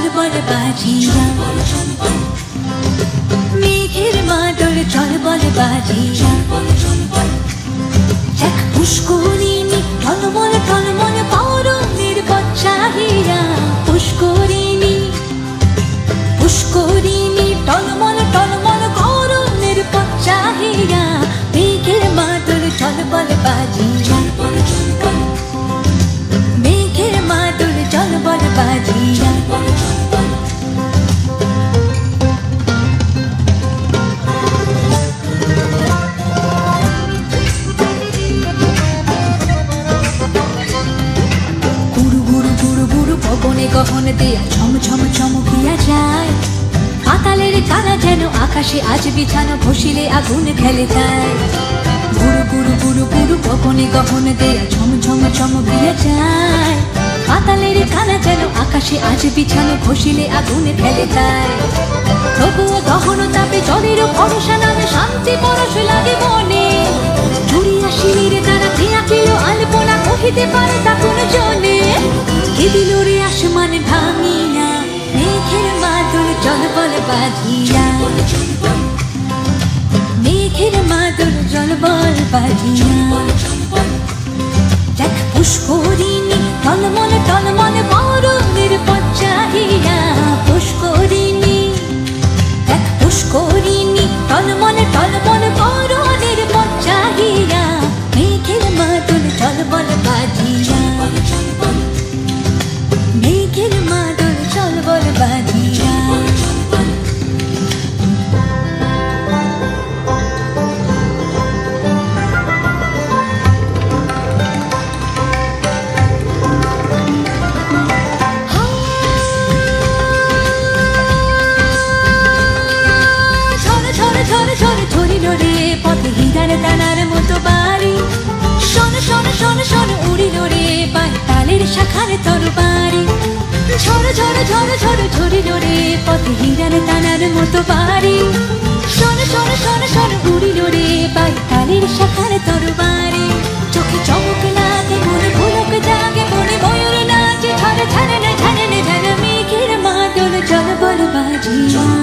চল বল বাজিয়া মেঘের মাদল চল বল বাজিয়া এক পুষ্করিণী টলমল টলমল পরমের পথ চাহিয়া পুষ্করিণী পুষ্করিণী টলমল টলমল পরমের পথ চাহিয়া মেঘের মাদল চল বল বাজিয়া মেঘের মাদল চল বল বাজিয়া পবনে গহন দেয়া ছম ছম চমকিয়া যায় পাতালের কালা যেন আকাশে আজ বিছানো ঘষিলে আগুন খেলে তাই গুরু গুরু গুরু গুরু পবনে গহন দেয়া ছম ছম চমকিয়া যায় পাতালের কালা যেন আকাশে আজ বিছানো ঘষিলে আগুন খেলে তাই তবুও গহন তাপে জলের ভরসা নামে শান্তি পরশ লাগে মনে জুড়িয়া শিরির দ্বারা ক্রিয়া কিল আলপনা কহিতে পারে তা কোন জনে দিল রে আসমান ভাঙিয়া মেঘের মাদল চল বল বাজিয়া মেঘের মাদল চল বল বাজিয়া দেখ পুষ্করিণী টলমল টলমল পরমের পথ চাহিয়া পুষ্করিণী দেখ পুষ্করিণী টলমল টলমল পরমের পথ চাহিয়া মেঘের মাদল চল বল বাজিয়া মেঘের মাদল চল বল বাজিয়া ছড়িল রে পথে হীরার দানার মতো বাড়ি শোন শোন শোন শোন উড়িল রে পায় তালের শাখার তরবারি ঝড় ঝড় ঝড় ঝড় ঝরিল রে পথে হীরার দানার মতো বাড়ি শোন শোন শোন শোন উড়িল রে পায় তালের শাখার তরবারি চোখে চমক লাগে মনে ভুলক জাগে মনে ময়ূর নাচে ঝড় ঝড় ঝড় ঝড় মেঘের মাদল চল বল বাজিয়া